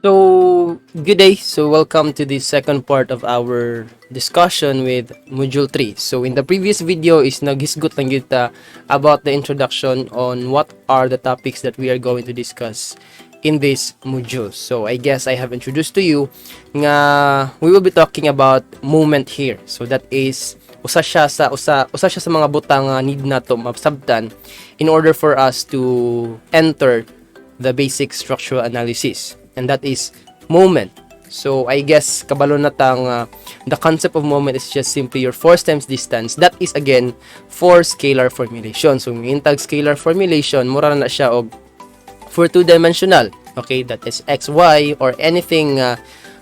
So, good day. So, welcome to the second part of our discussion with Module 3. So, in the previous video is naghisgot lang kita about the introduction on what are the topics that we are going to discuss in this module. So, I guess I have introduced to you nga we will be talking about movement here. So, that is usa siya sa mga butang nga need nato masabtan in order for us to enter the basic structural analysis. And that is moment. So, I guess, kabalo na tang the concept of moment is just simply your force times distance. That is, again, for scalar formulation. So, yung tag scalar formulation, mura na siya og for two-dimensional. Okay, that is x, y, or anything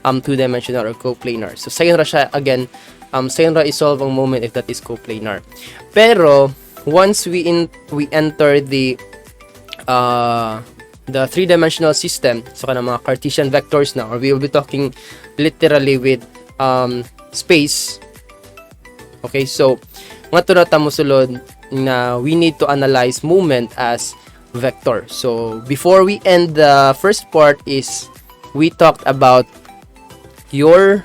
two-dimensional or coplanar. So, sayon ra siya, again, sayon ra isolve ang moment if that is coplanar. Pero, once we enter the three-dimensional system, so kana mga Cartesian vectors na, or we will be talking literally with space. Okay, so nga to na tamo sulod na we need to analyze movement as vector. So before we end the first part is we talked about your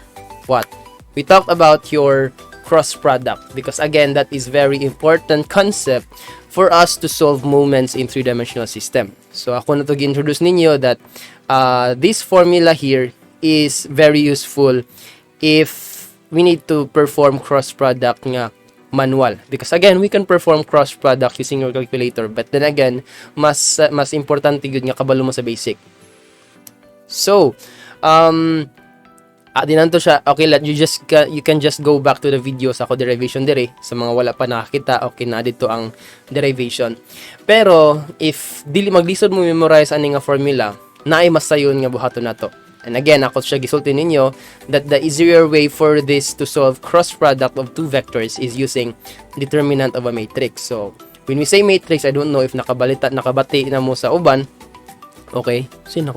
we talked about your cross product, because again that is very important concept for us to solve moments in three-dimensional system. So ako na to gi-introduce ninyo that this formula here is very useful if we need to perform cross product nga manual, because again we can perform cross product using your calculator, but then again mas importante gyud nga kabalo mo sa basic. So dinanto siya. Okay, you can just go back to the video sa ako derivation dire. Sa mga wala pa nakakita, okay na dito ang derivation. Pero if dili maglisod mo memorize ani nga formula, naay masayon nga buhaton nato. And again, ako siya gisulti ninyo that the easier way for this to solve cross product of two vectors is using determinant of a matrix. So when we say matrix, I don't know if nakabati na mo sa uban. Okay, sino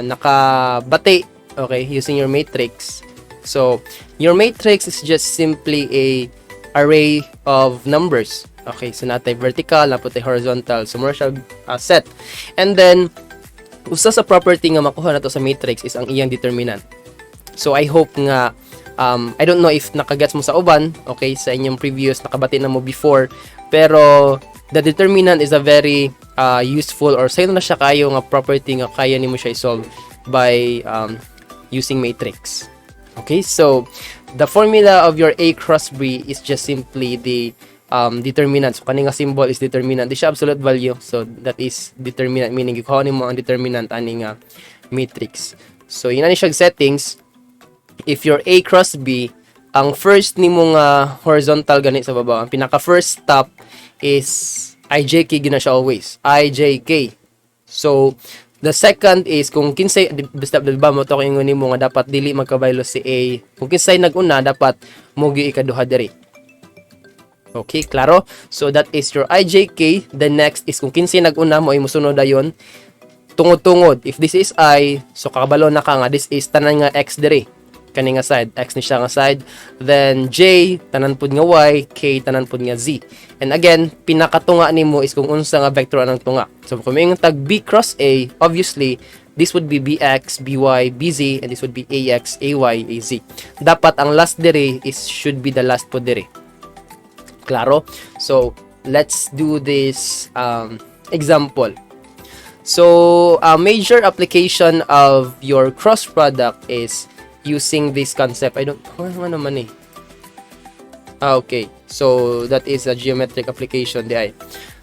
nakabati, okay, using your matrix. So your matrix is just simply a array of numbers. Okay, so natay vertical, naputay horizontal, so more siya set. And then usa sa property nga makuha nato sa matrix is ang iyang determinant. So I hope nga I don't know if nakagets mo sa uban, okay, sa inyong previous nakabati na mo before, pero the determinant is a very useful, or sayo na siya kayo nga property nga kaya nimo siya i-solve by using matrix. Okay, so the formula of your A cross B is just simply the determinant. So kani nga symbol is determinant, di siya absolute value, so that is determinant, meaning ikuha nimo ang determinant ani nga matrix. So yun ani siya settings. If your A cross B, ang first nimo nga horizontal gani sa baba, ang pinaka first stop is IJK gina siya always. IJK. So, the second is kung kinsay basta ba mo to ingon nimo nga dapat dili magkabaylo si A. Kung kinsay nag-una dapat mo gi ikaduha diri. Okay, klaro? So that is your IJK. The next is kung kinsay nag-una mo ay mosunod dayon tungod-tungod. If this is I, so kakabalo na ka nga this is tanan nga X diri. Kani nga side, X ni siya nga side, then J tanan pud nga Y, K tanan pud nga Z. And again, pinakatunga nimo is kung unsa nga vector anang tunga. So kung may tag B cross A, obviously this would be BX, BY, BZ, and this would be AX, AY, AZ. Dapat ang last dire should be the last po dire. Klaro? So let's do this example. So a major application of your cross product is using this concept. I don't ano man eh. Okay. So that is a geometric application di ay.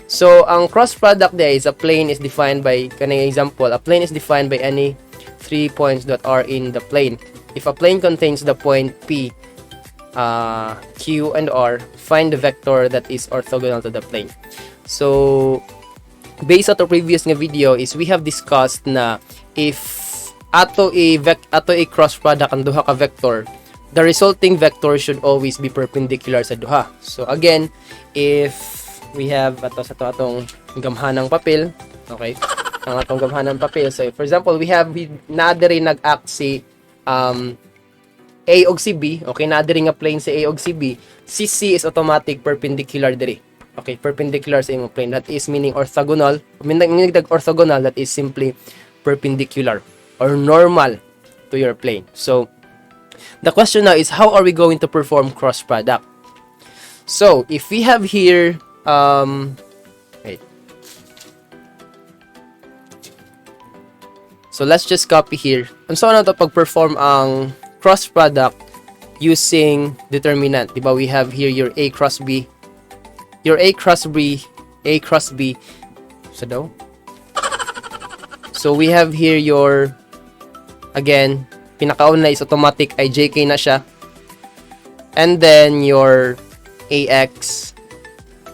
So ang cross product di is a plane is defined by kaning example. A plane is defined by any 3 points that are in the plane. If a plane contains the point P, Q, and R, find the vector that is orthogonal to the plane. So based on the previous nga video is we have discussed na if ato a cross product ang duha ka vector, the resulting vector should always be perpendicular sa duha. So again, if we have atong gamhanang papel, okay, ang atong gamhanang papel, so for example we na diri nag-act si A og si B, okay, na diri nga plane si A og si B, si C is automatic perpendicular diri. Okay, perpendicular sa imong plane. That is meaning orthogonal. Meaning orthogonal, that is simply perpendicular or normal to your plane. So, the question now is, how are we going to perform cross product? So, if we have here, wait. So, let's just copy here. So, ano to pag-perform ang cross product using determinant? Diba, we have here your A cross B. Your A cross B, so daw. So, we have here your, again, pinakauna is automatic ay JK na siya. And then, your AX,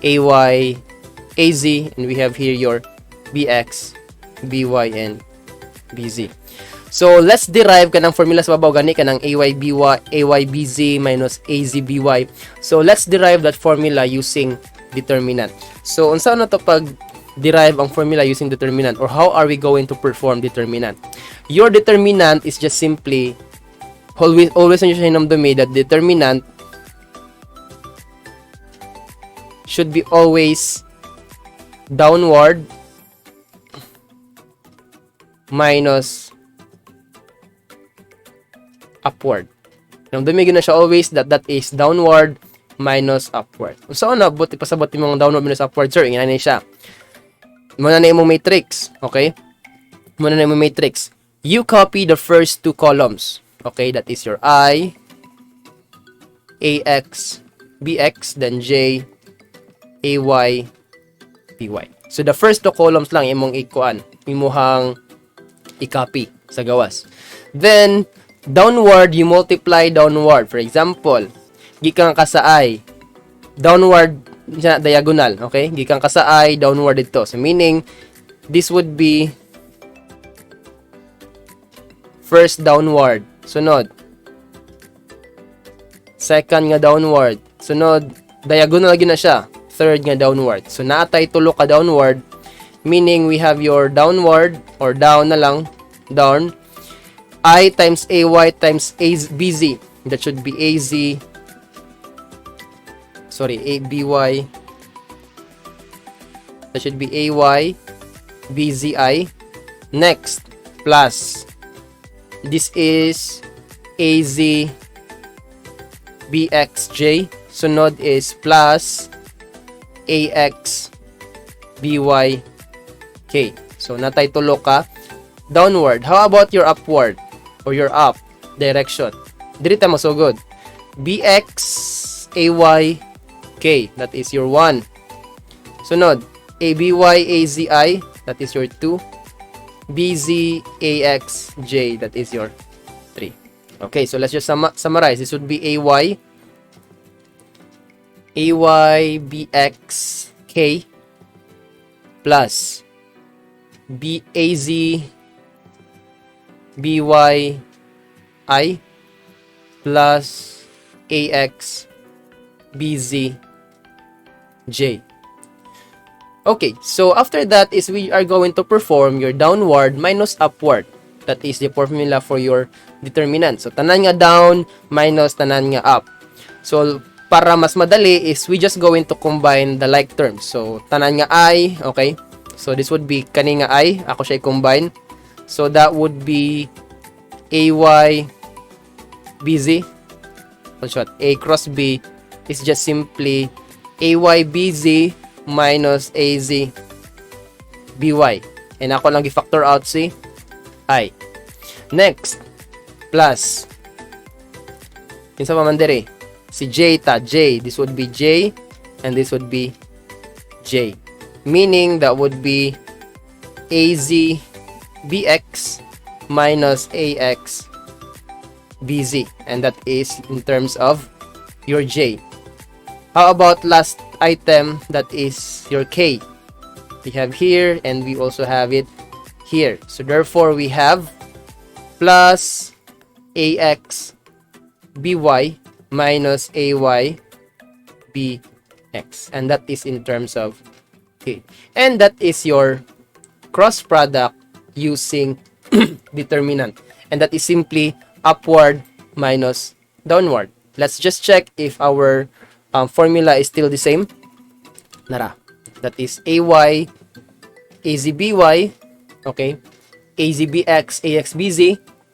AY, AZ, and we have here your BX, BY, and BZ. So, let's derive kanang formula sa babaw gani kanang AYBZ minus AZBY. So, let's derive that formula using determinant. So, unsa na to pag derive ang formula using determinant, or how are we going to perform determinant? Your determinant is just simply always nyo siya hinamdumi that determinant should be always downward minus upward. Hinamdumi na siya always that is downward minus upward. So, na buti pasabot yung mga downward minus upward, sir. Ingana siya. Muna na yung matrix. Okay? Muna na yung matrix. You copy the first two columns. Okay? That is your I, AX, BX, then J, AY, BY. So, the first two columns lang imong ikuan. Imuhang i-copy sa gawas. Then, downward, you multiply downward. For example, gikan ka sa I, downward siya, diagonal, okay? Gikan ka sa I, downward dito. So, meaning, this would be first downward. Sunod. Second nga downward. Sunod, diagonal lagi na siya. Third nga downward. So, naatay tulo ka downward, meaning we have your downward, or down na lang, down, I times AY times BZ. That should be AZ, ABY. That should be AY, BZI. Next, plus. This is AZ, BXJ. Sunod is plus AX, BYK. So, natay tulo ka downward. How about your upward? Or your up direction? Dirita mo so good. BX, AY, K, that is your 1. Sunod, ABY, AZI, that is your 2. BZ, AX, J, that is your 3. Okay, so let's just summarize. This would be AY, BX, K, plus AZ, BY, I, plus AX, BZ, J. Okay, so after that is we are going to perform your downward minus upward. That is the formula for your determinant. So, tanan nga down minus tanan nga up. So, para mas madali is we just going to combine the like terms. So, tanan nga I, okay? So, this would be kani nga I. Ako siya i-combine. So, that would be AY, BZ. In short, A cross B is just simply AYBZ minus AZ BY. And ako lang i-factor out si I. Next, plus. Kinsa pa man diri? Si J ta, J. This would be J and this would be J. Meaning that would be AZ BX minus AX BZ. And that is in terms of your J. How about last item, that is your K? We have here and we also have it here. So therefore we have plus AX BY minus AY BX. And that is in terms of K. And that is your cross product using determinant. And that is simply upward minus downward. Let's just check if our formula is still the same. nara. That is AY, AZBY, okay, AZBX, AXBZ,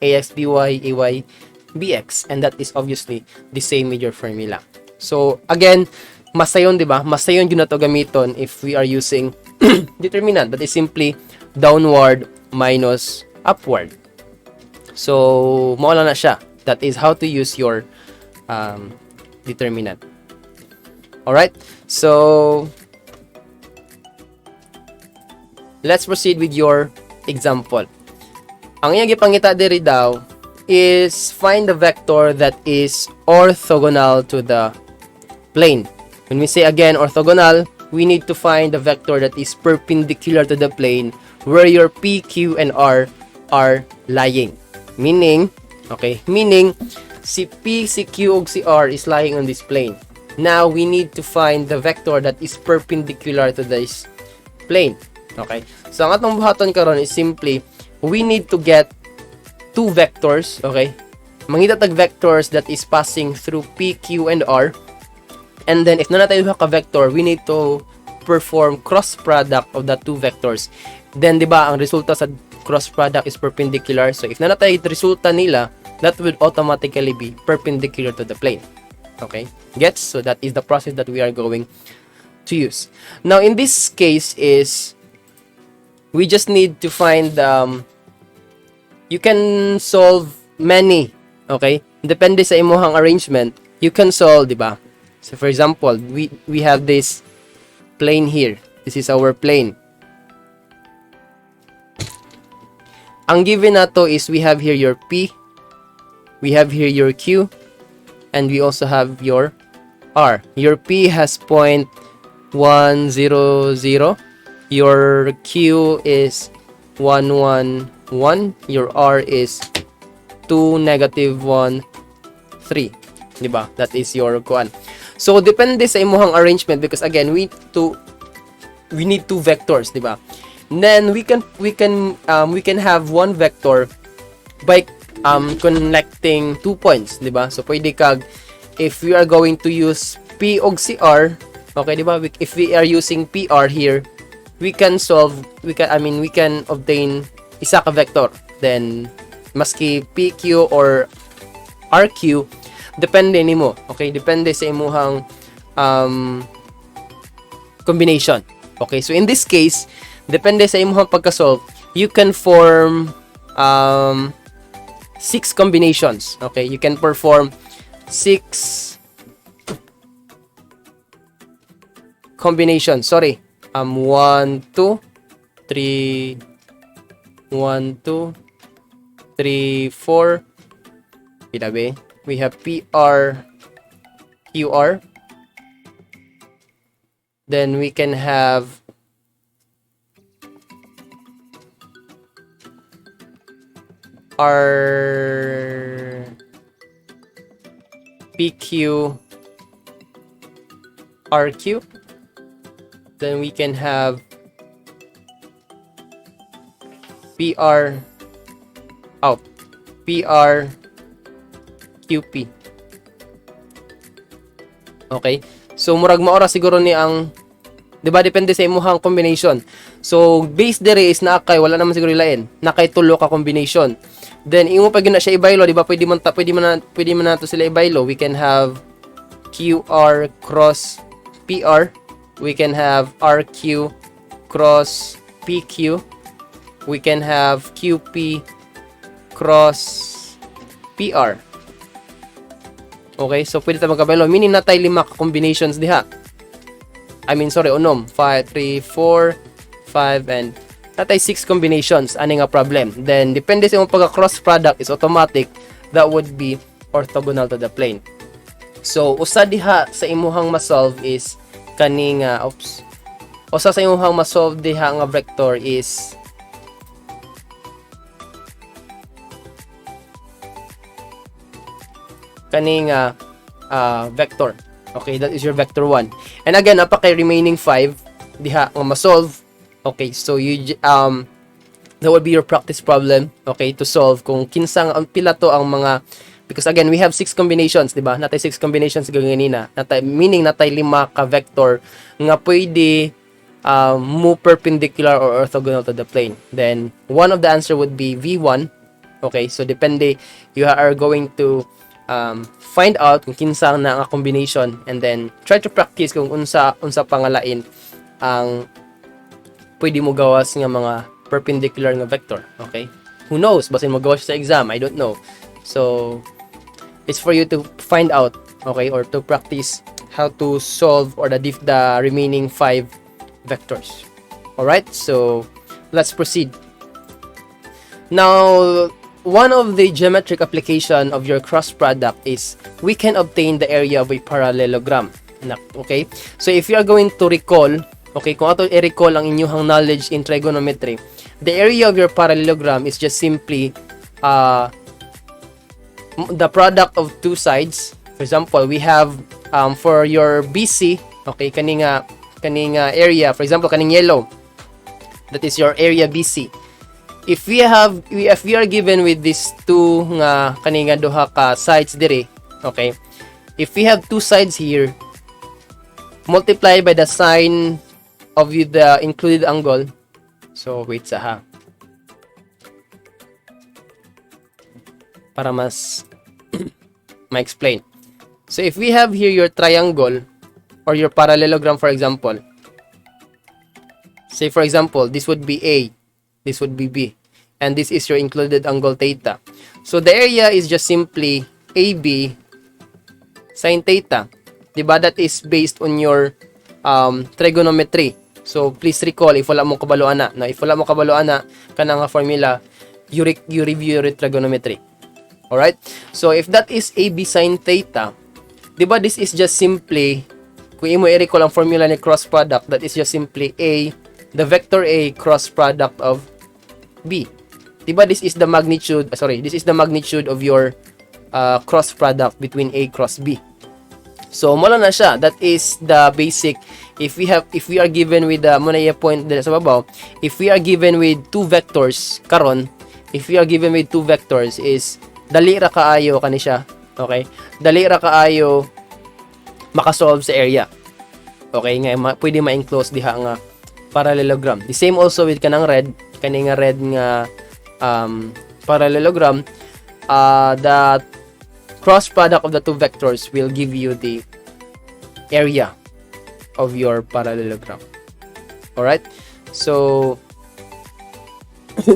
AXBY, AYBX, and that is obviously the same with your formula. So again, masayon, di ba? Masayon yun na to gamiton if we are using determinant. That is simply downward minus upward. So mawala na siya. That is how to use your determinant. Alright, so let's proceed with your example. Ang iyang gipangita diri daw is find the vector that is orthogonal to the plane. When we say again orthogonal, we need to find the vector that is perpendicular to the plane where your P, Q, and R are lying. Meaning, si P, si Q, ug si R is lying on this plane. Now, we need to find the vector that is perpendicular to this plane. Okay? So, ang atong buhaton karon is simply, we need to get two vectors, okay? Mangita tag vectors that is passing through P, Q, and R. And then, if na tayo ka-vector, we need to perform cross product of the two vectors. Then, di ba, ang resulta sa cross product is perpendicular. So, if na tayo resulta nila, that would automatically be perpendicular to the plane. Okay? Gets? So, that is the process that we are going to use. Now, in this case is, we just need to find, you can solve many, okay? Depende sa imuhang arrangement, you can solve, di ba? So, for example, we have this plane here. This is our plane. Ang given nato is we have here your P, we have here your Q, and we also have your R. Your P has point 1, 0, 0. Your Q is 1, 1, 1. Your R is 2, negative 1, 3. Diba? That is your kuan. So, depende sa imuhang arrangement because again, we need two vectors, diba? Then we can have one vector by connecting 2 points, di ba? So pwede kag if we are going to use P og si R, okay, di ba? If we are using PR here, we can obtain isa ka vector. Then maski PQ or RQ depende nimo, okay? Depende sa imuhang combination. Okay, so in this case, depende sa imuhang pagka-solve, you can form 6 combinations. Okay, you can perform 6 combinations. Sorry. 1, 2, 3, 1, 2, 3, 4. Kitabi. We have PR, QR. Then we can have R, PQ, RQ. Then we can have PR, PR, QP. Okay? So, murag maora siguro ni ang, di ba, depende sa imuhang combination. So, base dere is nakay, wala naman siguro ilain. Nakay tulo ka combination. Then, imo pag na siya ibaylo, di ba, pwede man nato sila ibaylo. We can have QR cross PR. We can have RQ cross PQ. We can have QP cross PR. Okay, so pwede tayo magkabaylo. Meaning natay 5 combinations diha. Unom. 5, 3, 4, 5, and natay 6 combinations. Ano nga problem? Then, depende sa imong pagka-cross product is automatic. That would be orthogonal to the plane. So, usa diha sa imuhang ma-solve is kaning, usa sa imuhang ma-solve diha nga vector is kaning vector. Okay, that is your vector 1. And again, napaka remaining 5 diha nga ma-solve. Okay, so that would be your practice problem, okay, to solve kung kinsang ang pila to ang mga Because again, we have 6 combinations, di ba? Natay 6 combinations ganina. Meaning natay 5 ka vector nga pwede move perpendicular or orthogonal to the plane. Then one of the answer would be V1. Okay, so depende, you are going to find out kung kinsa na nga combination, and then try to practice kung unsa pangalain ang pwede mo gawas nga mga perpendicular nga vector. Okay, who knows, basin mo gawas sa exam, I don't know. So it's for you to find out, okay, or to practice how to solve or the remaining 5 vectors. Alright, so let's proceed. Now, one of the geometric application of your cross product is we can obtain the area of a parallelogram. Okay, so if you are going to recall, okay, kung ato i-recall ang inyong knowledge in trigonometry, the area of your parallelogram is just simply the product of two sides. For example, we have for your BC, okay, kaning area, for example, kaning yellow, that is your area BC. If we are given with these two nga kaning duha ka sides dire, okay, if we have two sides here, multiply by the sine of the included angle. So wait sa ha, para mas ma-explain. So if we have here your triangle or your parallelogram, for example, say for example, this would be A, this would be B, and this is your included angle theta. So the area is just simply AB sine theta. Diba? That is based on your trigonometry. So please recall, if wala mo kabaluan na, if wala mo kabaluan na kanang formula, you review your trigonometry. Alright? So if that is AB sine theta, diba this is just simply, kung imo i-recall ang formula ni cross product, that is just simply A, the vector A cross product of B. Diba this is the magnitude, this is the magnitude of your cross product between A cross B. So mula na siya, that is the basic. If we are given with muna i-point dito sa babaw, if we are given with two vectors karon, if we are given with two vectors is dali ra kaayo kani siya. Okay? Dali ra kaayo makasolve sa area. Okay, nga pwede ma-enclose diha nga parallelogram. The same also with kanang red, kani nga red nga parallelogram, the cross product of the two vectors will give you the area of your parallelogram. Alright? So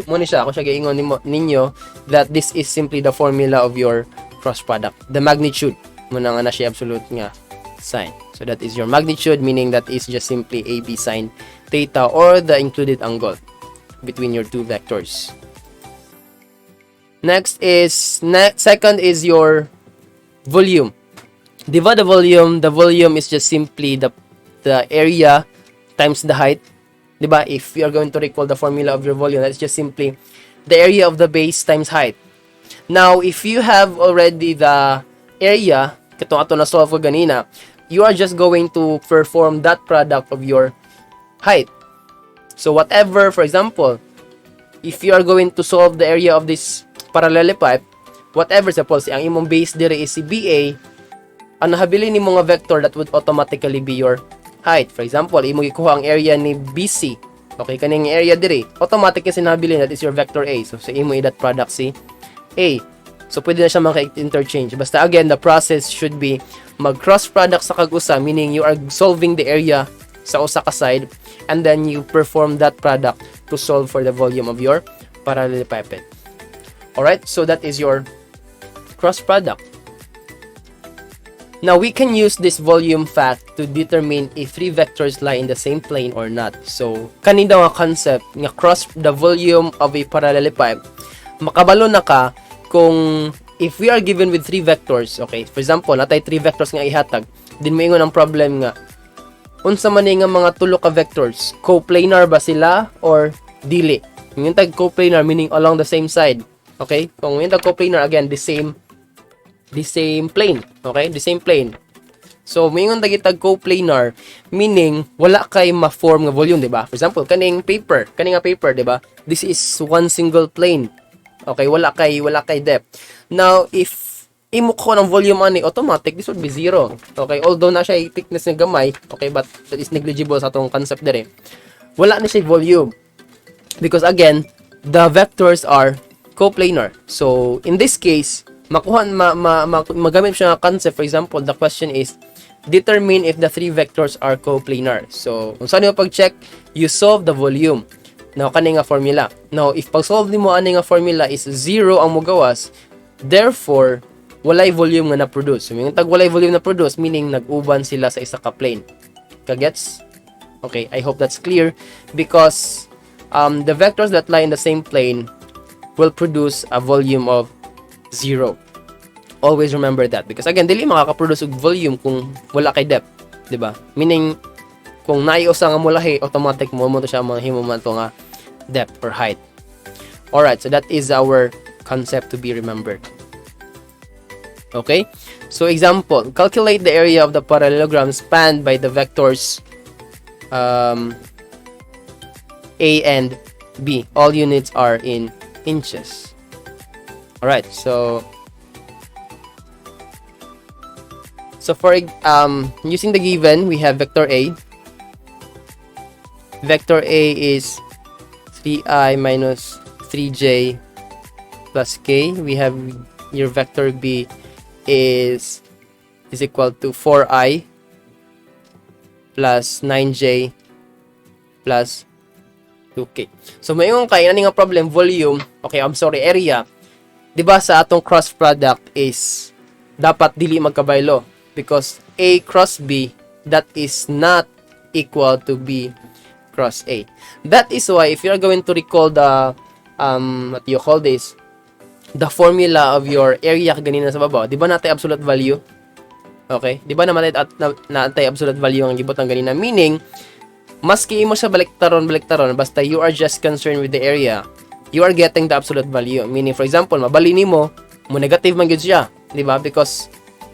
muna siya, ako siya giingon ninyo that this is simply the formula of your cross product. The magnitude muna nga na siya absolute nga sign. So that is your magnitude, meaning that is just simply AB sine theta or the included angle between your two vectors. Second is your volume. Diba the volume is just simply the area times the height. Diba, if you are going to recall the formula of your volume, that's just simply the area of the base times height. Now, if you have already the area, katong ato na solve ko ganina, you are just going to perform that product of your height. So whatever, for example, if you are going to solve the area of this parallelepiped, whatever, suppose ang imong base dire is si BA, ang nahabili ni mga vector that would automatically be your height. For example, imo ikuha ang area ni BC, okay, kaning area dire, automatic kasi nahabili, that is your vector A. So sa imo i-dot product si A. So pwede na siya maka-interchange. Basta again, the process should be mag-cross product sa kag-usa, meaning you are solving the area sa usa ka side, and then you perform that product to solve for the volume of your parallelepiped. Alright, so that is your cross product. Now, we can use this volume fact to determine if three vectors lie in the same plane or not. So, kanina nga concept nga cross the volume of a parallelepiped, makabalo na ka kung if we are given with three vectors, okay, for example, natay three vectors nga ihatag, din mo ingon ang problem nga, unsa man nga mga tulo ka vectors, coplanar ba sila or dili? Yung tag coplanar, meaning along the same side. Okay? Kung yung tag coplanar, again, the same plane. Okay? The same plane. So, mayingon tag coplanar, meaning wala kay ma-form nga volume, di ba? For example, kaning paper, di ba? This is one single plane. Okay, wala kay depth. Now, if imo ko ng volume ani automatic this would be 0. Okay, although na siya thickness ng gamay, okay, but that is negligible sa atong concept dire. Wala na siya volume because again the vectors are coplanar. So in this case magamit siya nga concept. For example, the question is determine if the three vectors are coplanar. So kung saan mo pag-check, you solve the volume. Now, kani nga formula. Now, if pag-solve nimo ani nga formula is 0 ang mogawas, therefore, walay volume nga na-produce. So, yung tag walay volume na-produce, meaning nag-uban sila sa isa ka plane. Kagets? Okay, I hope that's clear. Because, the vectors that lie in the same plane will produce a volume of 0. Always remember that. Because, again, dili makaka-produce og volume kung wala kay depth. Diba? Meaning, kung naiusa nga mulahi, automatic mo to siya mahimo man to nga depth or height. Alright, so that is our concept to be remembered. Okay? So example, calculate the area of the parallelogram spanned by the vectors A and B. All units are in inches. Alright, so for using the given, we have vector A. Vector A is 3i minus 3j plus k. We have your vector B is equal to 4i plus 9j plus 2k. So mayroon kayo nga problem, volume, okay, I'm sorry, area. Diba sa atong cross product is dapat dili magkabaylo because A cross B, that is not equal to B cross A. That is why if you're going to recall the what you call this, the formula of your area ganina sa baba, di ba natay absolute value? Okay? Di ba naman natay absolute value ang gibutang ganina? Meaning, maski imo siya baliktaron, basta you are just concerned with the area, you are getting the absolute value. Meaning, for example, mabali nimo, mo negative man gyud siya, di ba? Because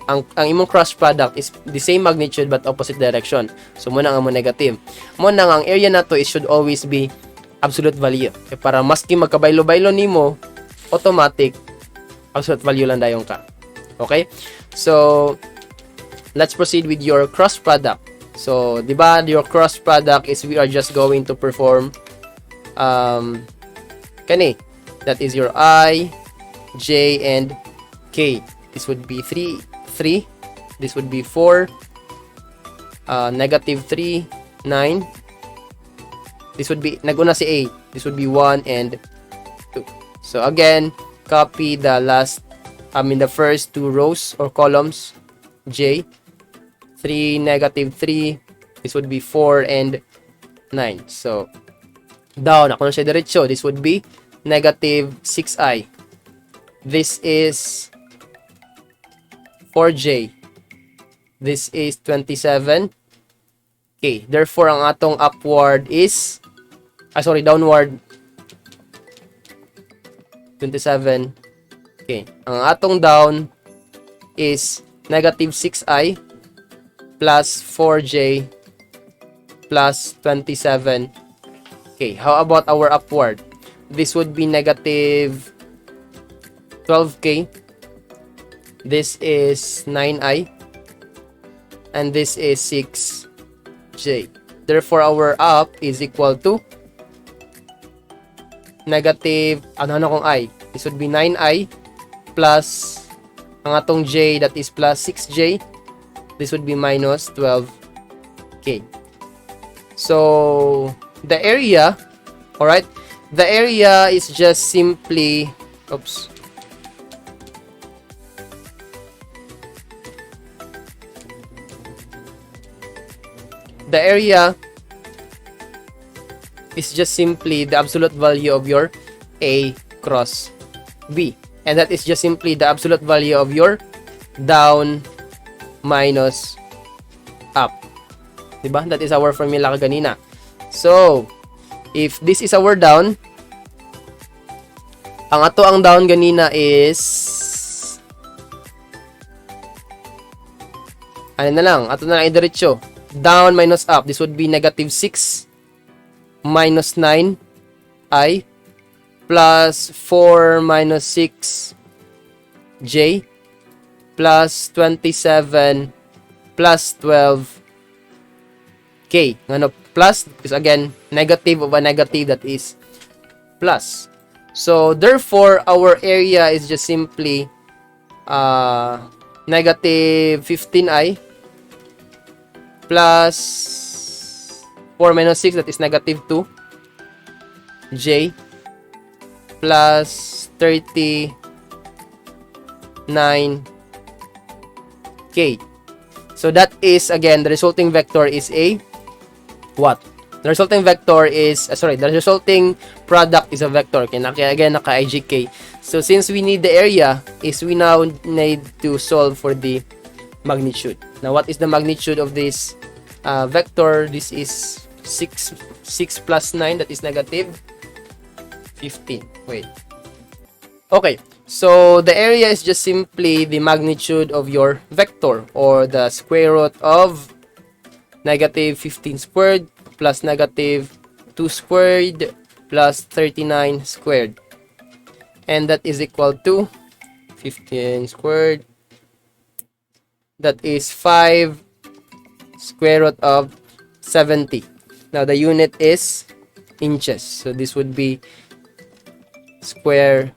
ang imong cross product is the same magnitude but opposite direction. So mo na nga mo negative. Mo na nga ang area nato is should always be absolute value. E para maski magkabaylo-baylo nimo, automatic absolute value lang dayon ka. Okay? So let's proceed with your cross product. So, di ba your cross product is we are just going to perform kani. That is your I, J, and K. This would be 3. This would be 4. Negative 3, 9. This would be, naguna si A. This would be 1 and 2. So, again, copy the last, the first two rows or columns. J. 3, negative 3. This would be 4 and 9. So, down. Ako na siya diretso. This would be negative 6i. This is 4j. This is 27. Okay. Therefore, ang atong upward is, downward 27. Okay. Ang atong down is negative 6i plus 4j plus 27. Okay. How about our upward? This would be negative 12k. This is 9i. And this is 6j. Therefore, our up is equal to negative, kung I? This would be 9i plus ang atong j, that is plus 6j. This would be minus 12k. So, the area, alright? The area is just simply, the area is just simply the absolute value of your A cross B. And that is just simply the absolute value of your down minus up. Diba? That is our formula kaganina. So, if this is our down, ang down ganina is ano na lang, ato na lang idiretso. Down minus up. This would be negative 6 minus 9 I plus 4 minus 6 J plus 27 plus 12k. Ano, plus, because again, negative of a negative, that is plus. So, therefore, our area is just simply negative 15i plus 4 minus 6, that is negative 2j plus 39k. So that is, again, the resulting vector is a what? The resulting vector is, the resulting product is a vector. Okay, again, naka-ijk. So since we need the area, is we now need to solve for the magnitude. Now, what is the magnitude of this vector? This is 6 plus 9, that is negative 15. Wait. Okay, so the area is just simply the magnitude of your vector, or the square root of negative 15 squared plus negative 2 squared plus 39 squared. And that is equal to 15 squared. That is 5 square root of 70. Now, the unit is inches. So, this would be square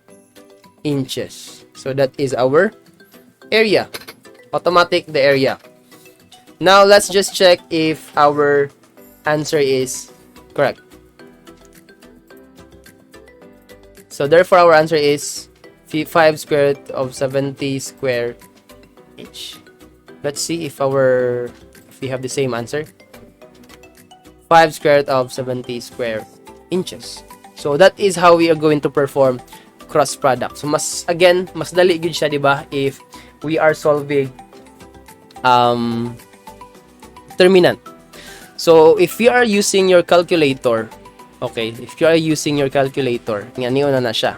inches. So, that is our area. Automatic, the area. Now, let's just check if our answer is correct. So, therefore, our answer is 5 square root of 70 square inch. Let's see if we have the same answer. 5 square root of 70 square inches. So, that is how we are going to perform cross product. So, mas dali gud siya, diba? If we are solving determinant. So, if you are using your calculator, okay, if you are using your calculator, niyo na siya.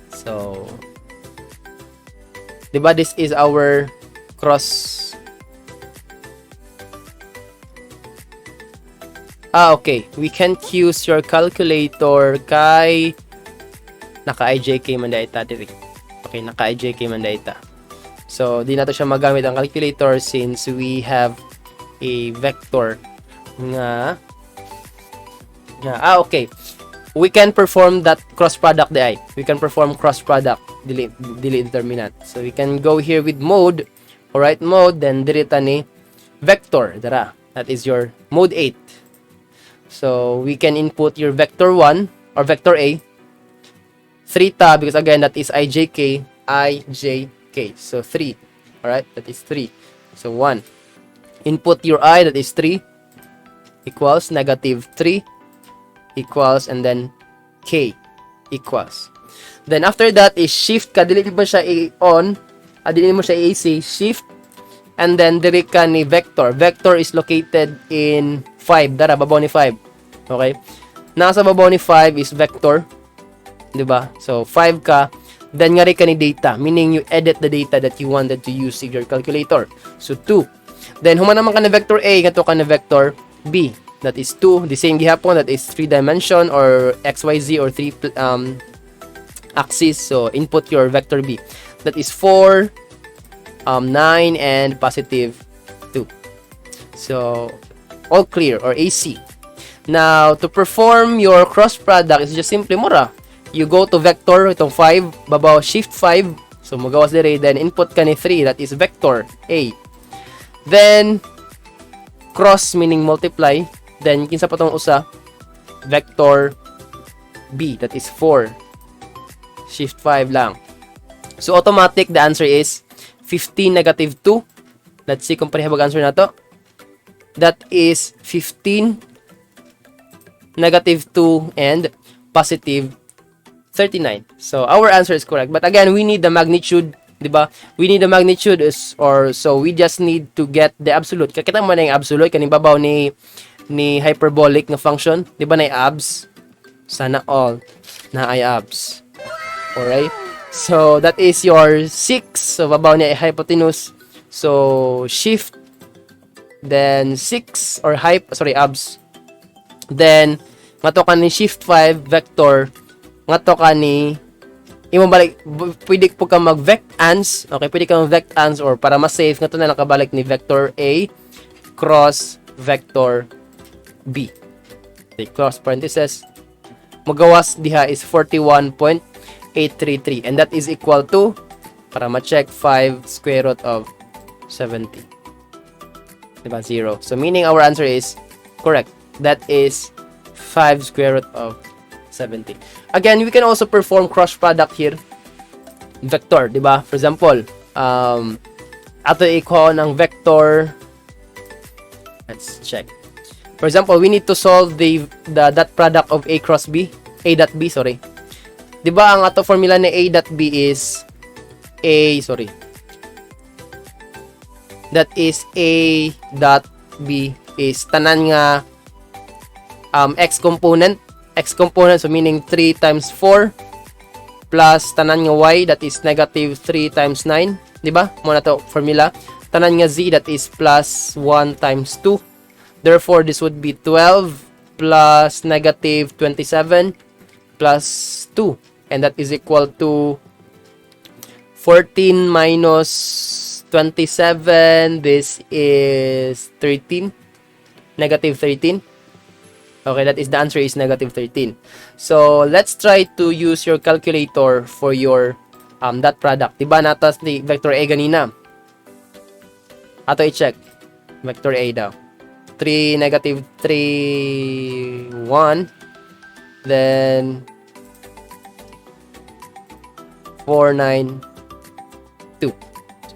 So, diba, this is our cross. Okay. We can't use your calculator kay naka-ijk man data diri. Okay, naka-ijk man data. So, di na to siya magamit ang calculator since we have a vector nga okay. We can perform that cross product di ay. We can perform cross product dili determinant. So, we can go here with mode. Alright, mode, then diri ta ni vector. Dara. That is your mode 8. So, we can input your vector 1 or vector A. 3 ta, because again, that is ijk. So, 3. Alright, that is 3. So, 1. Input your I, that is 3. Equals negative 3. Equals, and then k. Equals. Then, after that is shift ka. Dili mo siya on. Dili mo siya AC. Shift. And then, diri ka ni vector. Vector is located in 5. Dara, babaw ni 5. Okay? Nasa babaw ni 5 is vector. Diba? So, 5 ka. Then, ngari ka ni data. Meaning, you edit the data that you wanted to use in your calculator. So, 2. Then, human naman ka ni vector A. Kato ka ni vector B. That is 2. The same gihapon. That is 3 dimension or XYZ or 3 axis. So, input your vector B. That is 4, 9, and positive 2. So, all clear or AC. Now, to perform your cross product, is just simply mura. You go to vector, itong 5, babaw, shift 5. So, magawas dire, then input ka ni 3, that is vector A. Then, cross meaning multiply. Then, kinsa pa tong usa, vector B, that is 4. Shift 5 lang. So, automatic, the answer is 15 negative 2. Let's see kung parehab ang answer na to. That is 15 negative 2 and positive 39. So, our answer is correct. But again, we need the magnitude, diba? We need the magnitude so we just need to get the absolute. Kakita mo na yung absolute, kaning babaw ni hyperbolic na function. Diba na yung abs? Sana all na ay abs. Alright? So, that is your 6. So, babaw niya ay hypotenuse. So, shift. Then, 6 or abs. Then, nga to ka ni shift 5 vector. Nga to ka ni imo balik pwede po ka mag-vectans, okay, pwede ka mag-vectans or para mas safe nga to na nakabalik ni vector A cross vector B. Okay, cross parenthesis magawas diha is 41.833 and that is equal to para ma-check 5 square root of 70. Diba? 0. So meaning our answer is correct. That is 5 square root of 70. Again, we can also perform cross product here. Vector, di ba? For example, ato i-call ng vector. Let's check. For example, we need to solve the dot product of A cross B. A dot B, sorry. Di ba ang ato formula ni A dot B is that is A dot B is tanan nga X component, so meaning 3 times 4 plus tanan nga Y that is negative 3 times 9, di ba? Muna to formula. Tanan nga Z that is plus 1 times 2. Therefore, this would be 12 plus negative 27 plus 2. And that is equal to 14 minus 27. This is 13. Negative 13. Okay, that is the answer is negative 13. So, let's try to use your calculator for your dot product. Diba natas ni vector A ganina? Ato i-check. Vector A daw. 3, negative 3, 1. Then, 4, 9, 2.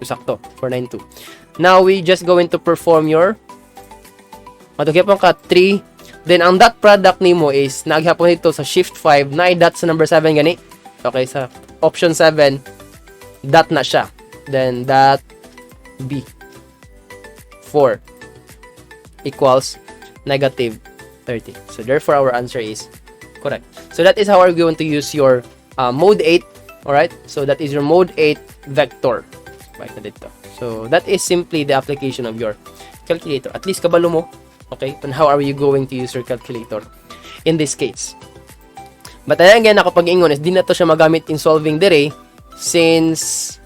So, sakto. 4, 9, 2. Now, we just going to perform your matugipon ka 3. Then, ang dot product nimo is, naghapon ito sa shift 5, na i-dot sa number 7 gani. Okay, sa option 7, dot na siya. Then, dot B. 4 equals negative 30. So, therefore, our answer is correct. So, that is how we're going to use your mode 8. Alright? So, that is your mode 8 vector. Right na dito. So, that is simply the application of your calculator. At least, kabalo mo. Okay? And how are you going to use your calculator in this case? But again, ako pag-ingon is, di na to siya magamit in solving dire since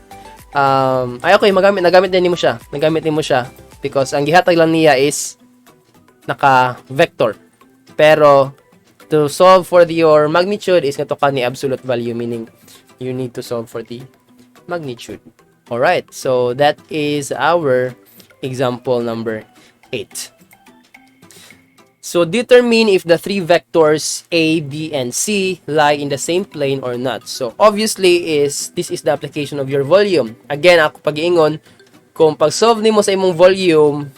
okay, nagamit din mo siya. Nagamit din mo siya because ang gihatag lang niya is naka-vector. Pero to solve for your magnitude is nga to ka ni absolute value, meaning you need to solve for the magnitude. Alright, so that is our example number 8. So, determine if the three vectors A, B, and C lie in the same plane or not. So, obviously, this is the application of your volume. Again, ako pag-iingon, kung pag-solve nimo sa imong volume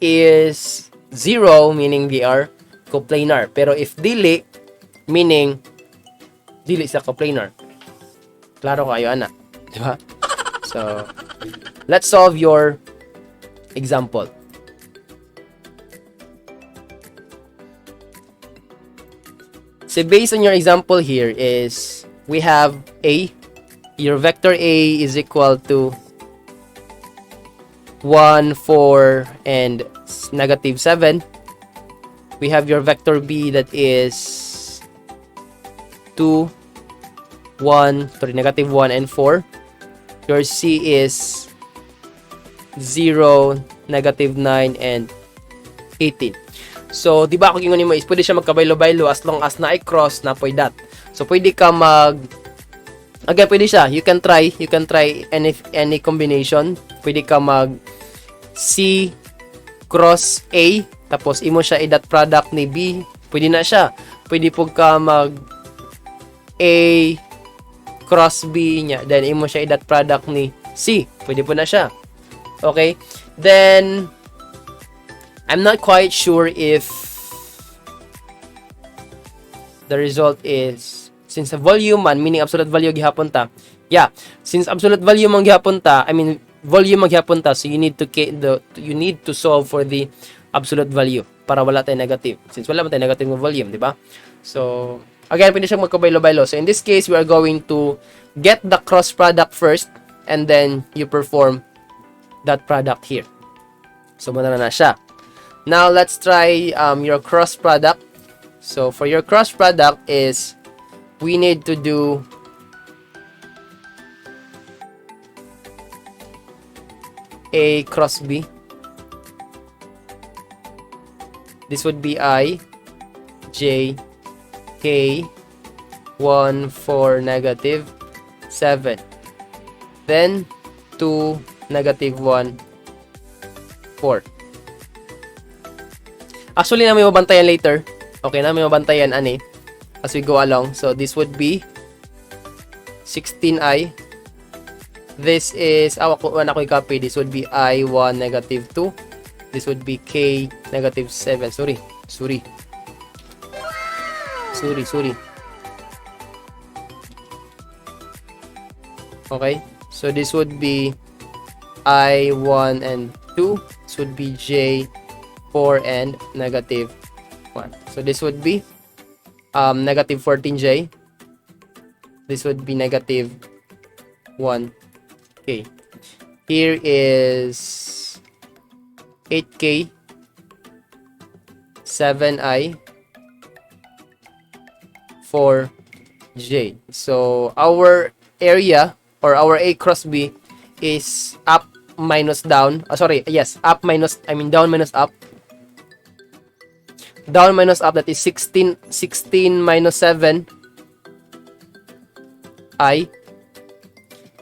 is 0, meaning they are coplanar. Pero if dili, meaning dili sa coplanar. Klaro kayo, ana. Diba? So, let's solve your example. So, based on your example here is, we have A. Your vector A is equal to 1, 4, and negative 7. We have your vector B that is 2, 1, negative 1, and 4. Your C is 0, negative 9, and 18. So, di ba ako gingon nimo is pwede siya magkabaylo-baylo as long as na i-cross na poy dot. So, pwede ka again, pwede siya. You can try any combination. Pwede ka mag C cross A tapos imo siya i-dot product ni B. Pwede na siya. Pwede po ka mag A cross B niya. Then, imo siya i-dot product ni C. Pwede po na siya. Okay? Then, I'm not quite sure if the result is, since the volume man, meaning absolute value gihapon ta. Yeah, since absolute value man gihapon ta, I mean volume man gihapon ta, so you need to solve for the absolute value para wala tayong negative. Since wala man tayong negative ng volume, di ba? So, again, pwede siyang magkabaylo-baylo. So, in this case, we are going to get the cross product first and then you perform that product here. So, muna na siya. Now, let's try your cross product. So, for your cross product is, we need to do A cross B. This would be I, J, K, 1, 4, negative 7. Then 2, negative 1, 4. Actually, namin mabantayan later. Okay, namin mabantayan as we go along. So, this would be 16I. This is, when ako i-copy, this would be I1, negative 2. This would be K, negative 7. Sorry. Okay, so this would be I1 and 2. This would be J, 4 and negative 1. So this would be negative 14J. This would be negative 1K. Here is 8K, 7I, 4J. So our area or our A cross B is up minus down. Up minus, down minus up. Down minus up, that is 16 minus 7 I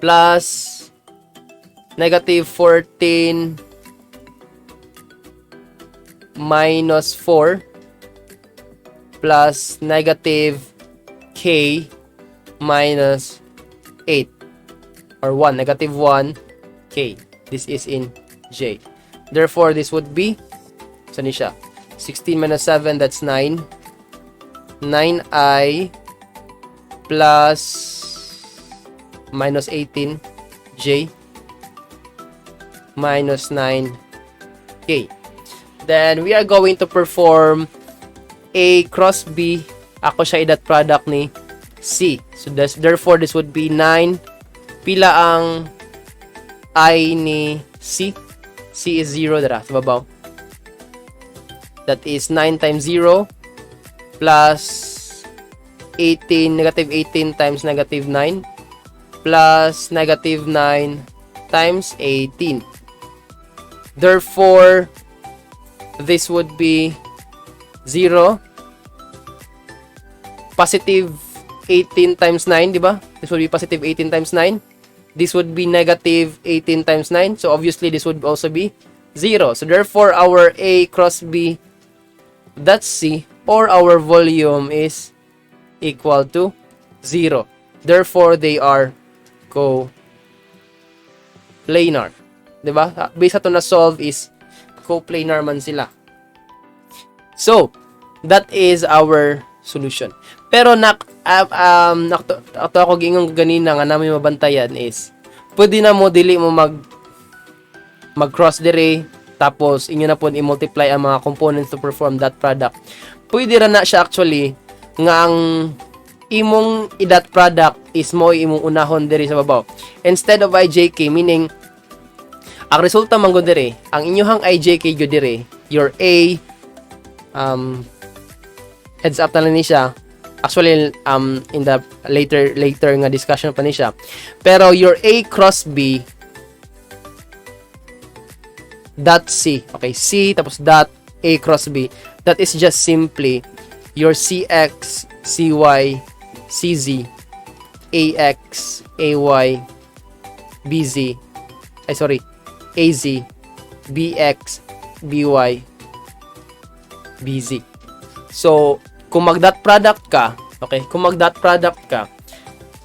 plus negative 14 minus 4 plus negative K minus 8 or 1, negative 1 K. This is in J. Therefore, this would be, saan siya? 16 minus 7, that's 9. 9I plus minus 18 J minus 9K. Then, we are going to perform A cross B. Ako siya i-dot product ni C. So, therefore, this would be 9. Pila ang I ni C? C is 0 dara sa babaw. That is 9 times 0 plus 18, negative 18 times negative 9 plus negative 9 times 18. Therefore, this would be 0. Positive 18 times 9, di ba? This would be positive 18 times 9. This would be negative 18 times 9. So, obviously, this would also be 0. So, therefore, our A cross B, that's C, or our volume is equal to 0. Therefore, they are co-planar. Diba? Based ito na solve is co-planar man sila. So, that is our solution. Pero ato ako gingong ganina nga namin mabantayan is pwede na mo dili mo mag cross dire tapos inyo na po i-multiply ang mga components to perform that product. Pwede ra na siya actually nga ang imong i-dot product is mo imong unahon dire sa babaw. Instead of IJK, meaning ang resulta man gud dire, ang inyohang IJK gud dire, your A heads up na lang ni siya. Actually, in the later nga discussion pa ni siya. Pero your A cross B dot C. Okay, C tapos dot A cross B. That is just simply your CX, CY, CZ, AX, AY, BZ. AZ, BX, BY, BZ. So, kung mag-dot product ka,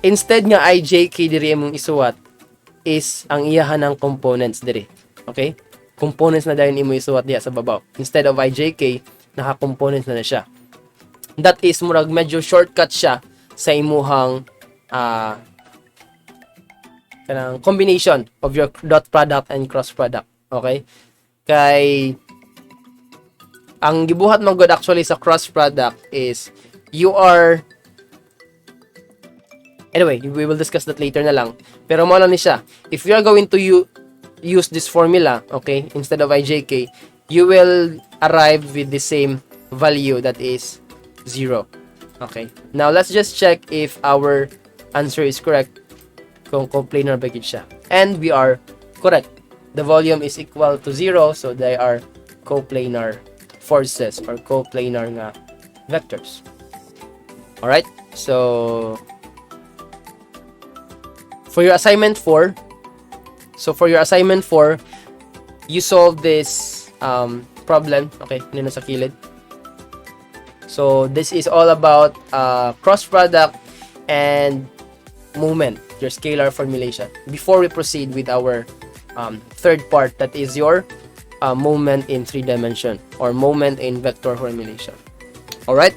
instead nga IJK diri mong isuwat is ang iyahan ng components diri. Okay? Components na dahil imo isuwat diya sa babaw. Instead of IJK, naka-components na siya. That is murag medyo shortcut siya sa imuhang kanang combination of your dot product and cross product. Okay? Kay ang gibuhat man gud actually sa cross product is you are, anyway, we will discuss that later na lang. Pero mo lang ni siya. If you are going to use this formula, okay, instead of IJK, you will arrive with the same value that is 0. Okay. Now, let's just check if our answer is correct. Kung planar ba gid siya. And we are correct. the volume is equal to 0, so they are coplanar forces or coplanar nga vectors. Alright, so for your assignment 4, you solve this problem. Okay, nino sa kilid. So this is all about cross product and movement, your scalar formulation. Before we proceed with our third part, that is your moment in 3 dimension or moment in vector formulation. Alright,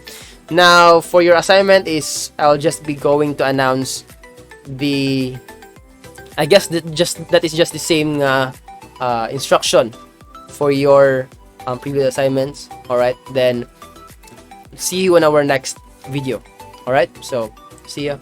now for your assignment is, I'll just be going to announce the, I guess that is just the same instruction for your previous assignments. Alright, then see you in our next video. Alright, so see ya.